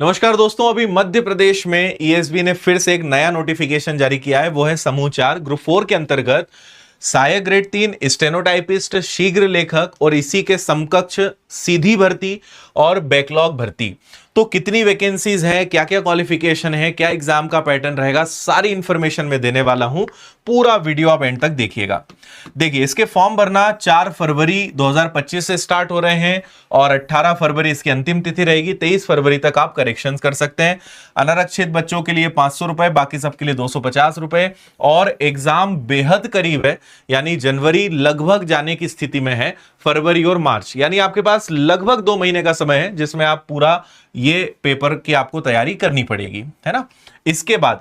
नमस्कार दोस्तों, अभी मध्य प्रदेश में ईएसबी ने फिर से एक नया नोटिफिकेशन जारी किया है। वो है समूह 4 ग्रुप 4 के अंतर्गत सहायक ग्रेड 3 स्टेनोटाइपिस्ट, शीघ्र लेखक और इसी के समकक्ष सीधी भर्ती और बैकलॉग भर्ती। तो कितनी वैकेंसीज है, क्या क्या क्वालिफिकेशन है, क्या एग्जाम का पैटर्न रहेगा, सारी इंफॉर्मेशन मैं देने वाला हूं। पूरा वीडियो आप एंड तक देखिएगा। देखिए, इसके फॉर्म भरना 4 फरवरी 2025 से स्टार्ट हो रहे हैं और 18 फरवरी इसकी अंतिम तिथि रहेगी। 23 फरवरी तक आप करेक्शंस कर सकते हैं। अनारक्षित बच्चों के लिए 500 रुपए, बाकी सबके लिए 250 रुपए। और एग्जाम बेहद करीब है, यानी जनवरी लगभग जाने की स्थिति में है, फरवरी और मार्च, यानी आपके पास लगभग 2 महीने का समय है जिसमें आप पूरा ये पेपर की आपको तैयारी करनी पड़ेगी, है ना। इसके बाद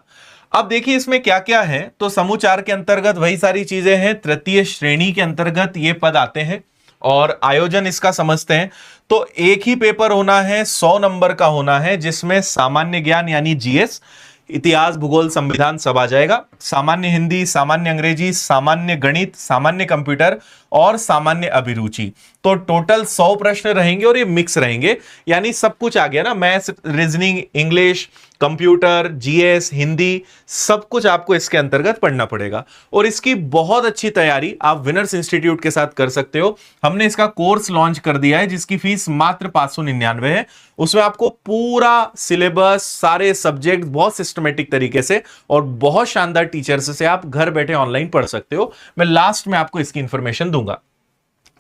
अब देखिए इसमें क्या क्या है। तो समूह 4 के अंतर्गत वही सारी चीजें हैं। तृतीय श्रेणी के अंतर्गत ये पद आते हैं और आयोजन इसका समझते हैं। तो एक ही पेपर होना है, 100 नंबर का होना है, जिसमें सामान्य ज्ञान यानी जीएस, इतिहास, भूगोल, संविधान सब आ जाएगा। सामान्य हिंदी, सामान्य अंग्रेजी, सामान्य गणित, सामान्य कंप्यूटर और सामान्य अभिरुचि। तो टोटल 100 प्रश्न रहेंगे और ये मिक्स रहेंगे, यानी सब कुछ आ गया ना। Maths, reasoning, English, computer, GS, Hindi, सब कुछ आपको इसके अंतर्गत पढ़ना पड़ेगा। और इसकी बहुत अच्छी तैयारी आप विनर्स इंस्टीट्यूट के साथ कर सकते हो। हमने इसका कोर्स लॉन्च कर दिया है जिसकी फीस मात्र 599 है। उसमें आपको पूरा सिलेबस, सारे सब्जेक्ट बहुत सिस्टमेटिक तरीके से और बहुत शानदार टीचर्स से आप घर बैठे ऑनलाइन पढ़ सकते हो। मैं लास्ट में आपको इसकी इंफॉर्मेशन दूंगा,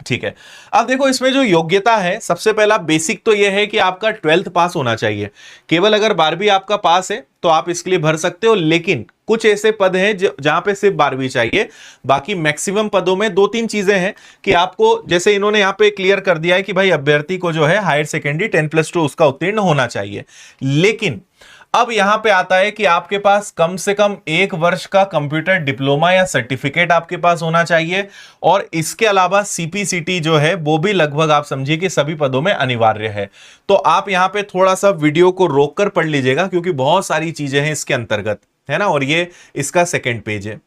ठीक है। अब देखो, इसमें जो योग्यता है, सबसे पहला बेसिक तो यह है कि आपका 12th पास होना चाहिए। केवल अगर 12वीं आपका पास है तो आप इसके लिए भर सकते हो, लेकिन कुछ ऐसे पद हैं जहां पे सिर्फ 12वीं चाहिए। बाकी मैक्सिमम पदों में 2-3 चीजें हैं कि आपको, जैसे इन्होंने यहां पे क्लियर कर दिया है कि भाई अभ्यर्थी को जो है हायर सेकेंडरी 10+2 उसका उत्तीर्ण होना चाहिए। लेकिन अब यहां पे आता है कि आपके पास कम से कम 1 वर्ष का कंप्यूटर डिप्लोमा या सर्टिफिकेट आपके पास होना चाहिए। और इसके अलावा सीपीसीटी जो है वो भी लगभग आप समझिए कि सभी पदों में अनिवार्य है। तो आप यहां पे थोड़ा सा वीडियो को रोककर पढ़ लीजिएगा, क्योंकि बहुत सारी चीजें हैं इसके अंतर्गत, है ना। और ये इसका सेकेंड पेज है,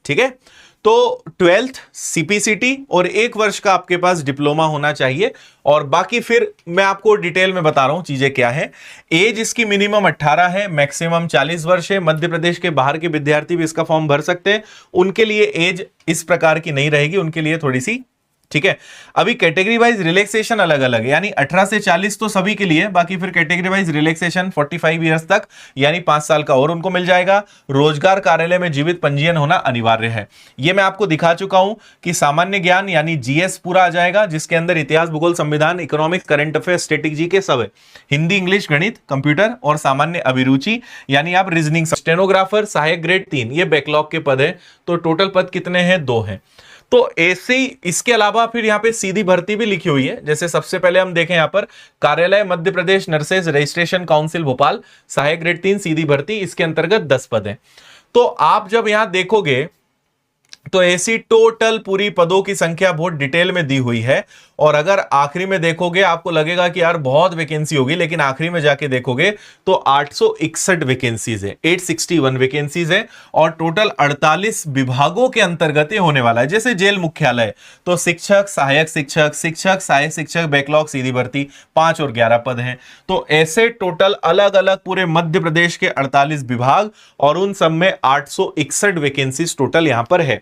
ठीक है। तो 12th सीपीसीटी और 1 वर्ष का आपके पास डिप्लोमा होना चाहिए। और बाकी फिर मैं आपको डिटेल में बता रहा हूं चीजें क्या है। एज इसकी मिनिमम 18 है, मैक्सिमम 40 वर्ष है। मध्य प्रदेश के बाहर के विद्यार्थी भी इसका फॉर्म भर सकते हैं। उनके लिए एज इस प्रकार की नहीं रहेगी, उनके लिए थोड़ी सी, ठीक है। अभी कैटेगरी वाइज रिलैक्सेशन अलग अलग है, यानी 18 से 40 तो सभी के लिए, बाकी फिर कैटेगरी वाइज रिलैक्सेशन 45 ईयर्स तक, यानी 5 साल का और उनको मिल जाएगा। रोजगार कार्यालय में जीवित पंजीयन होना अनिवार्य है। यह मैं आपको दिखा चुका हूं कि सामान्य ज्ञान यानी जीएस पूरा आ जाएगा, जिसके अंदर इतिहास, भूगोल, संविधान, economics, current affair, static GK सब है। हिंदी, इंग्लिश, गणित, कंप्यूटर और सामान्य अभिरुचि यानी आप रीजनिंग। स्टेनोग्राफर सहायक ग्रेड 3, ये बैकलॉग के पद है। तो टोटल पद कितने हैं? 2 हैं। तो ऐसे ही इसके अलावा फिर यहां पे सीधी भर्ती भी लिखी हुई है। जैसे सबसे पहले हम देखें यहां पर, कार्यालय Madhya Pradesh nurses registration council Bhopal, सहायक ग्रेड 3 सीधी भर्ती, इसके अंतर्गत 10 पद हैं। तो आप जब यहां देखोगे तो ऐसी टोटल पूरी पदों की संख्या बहुत डिटेल में दी हुई है। और अगर आखिरी में देखोगे आपको लगेगा कि यार बहुत वैकेंसी होगी, लेकिन आखिरी में जाके देखोगे तो 861 वैकेंसीज है, 861 वैकेंसीज है। और टोटल 48 विभागों के अंतर्गत ये होने वाला है। जैसे जेल मुख्यालय, तो शिक्षक, सहायक शिक्षक, शिक्षक, सहायक शिक्षक, बैकलॉग, सीधी भर्ती, 5 और 11 पद हैं। तो ऐसे टोटल अलग अलग पूरे मध्य प्रदेश के 48 विभाग और उन सब में 861 वैकेंसीज टोटल यहां पर है।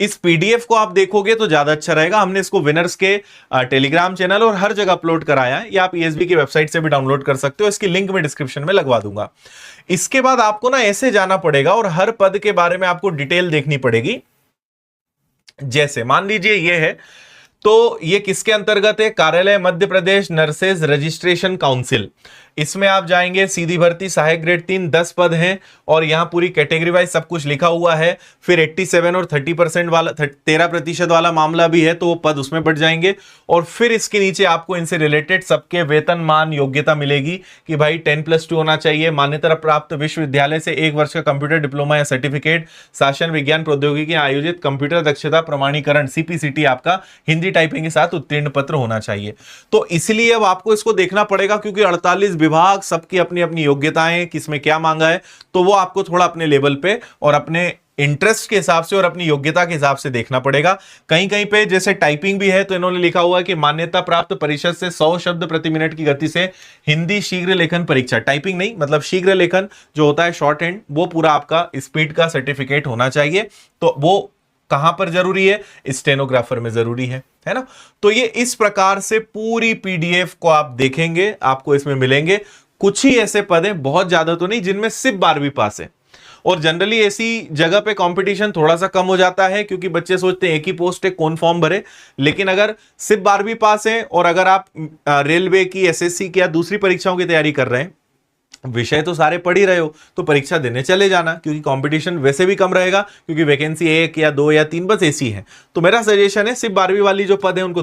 इस पीडीएफ को आप देखोगे तो ज्यादा अच्छा रहेगा। हमने इसको विनर्स के टेलीग्राम चैनल और हर जगह अपलोड कराया है, या आप ईएसबी की वेबसाइट से भी डाउनलोड कर सकते हो। इसकी लिंक मैं डिस्क्रिप्शन में लगवा दूंगा। इसके बाद आपको ना ऐसे जाना पड़ेगा और हर पद के बारे में आपको डिटेल देखनी पड़ेगी। जैसे मान लीजिए ये है, तो ये किसके अंतर्गत है? कार्यालय Madhya Pradesh nurses registration council. इसमें आप जाएंगे, सीधी भर्ती सहायक ग्रेड 3, 10 पद हैं। और यहां पूरी कैटेगरी वाइज सब कुछ लिखा हुआ है। फिर 87 और 30% वाला 13% वाला मामला भी है, तो वो पद उसमें बढ़ जाएंगे। और फिर इसके नीचे आपको इनसे रिलेटेड सबके वेतन, मान, योग्यता मिलेगी कि भाई 10+2 होना चाहिए, मान्यता प्राप्त विश्वविद्यालय से 1 वर्ष का कंप्यूटर डिप्लोमा या सर्टिफिकेट, शासन विज्ञान प्रौद्योगिकी आयोजित कंप्यूटर दक्षता प्रमाणीकरण सीपीसीटी आपका हिंदी टाइपिंग के साथ उत्तीर्ण पत्र होना चाहिए। तो इसलिए अब आपको इसको देखना पड़ेगा, क्योंकि 48 विभाग, सबकी अपनी अपनी योग्यताएं, किसमें क्या मांगा है, तो वो आपको थोड़ा अपने लेवल पे और अपने इंटरेस्ट के हिसाब से और अपनी योग्यता के हिसाब से देखना पड़ेगा। कहीं कहीं पे जैसे टाइपिंग भी है तो इन्होंने लिखा हुआ है कि मान्यता प्राप्त परिषद से 100 शब्द प्रति मिनट की गति से हिंदी शीघ्र लेखन परीक्षा, टाइपिंग नहीं मतलब शीघ्र लेखन जो होता है शॉर्ट हैंड, वो पूरा आपका स्पीड का सर्टिफिकेट होना चाहिए। तो वो कहां पर जरूरी है? स्टेनोग्राफर में जरूरी है ना। तो ये इस प्रकार से पूरी पीडीएफ को आप देखेंगे, आपको इसमें मिलेंगे। कुछ ही ऐसे पद हैं, बहुत ज्यादा तो नहीं, जिनमें सिर्फ 12वीं पास है। और जनरली ऐसी जगह पे कंपटीशन थोड़ा सा कम हो जाता है क्योंकि बच्चे सोचते हैं एक ही पोस्ट है, कौन फॉर्म भरे। लेकिन अगर सिर्फ 12वीं पास है और अगर आप रेलवे की, एसएससी की या दूसरी परीक्षाओं की तैयारी कर रहे हैं, विषय तो सारे पढ़ ही रहे हो, तो परीक्षा देने चले जाना, क्योंकि कंपटीशन वैसे भी कम रहेगा, क्योंकि वैकेंसी 1 या 2 या 3 बस ऐसी है। तो मेरा सजेशन है सिर्फ 12वीं वाली जो पद है उनको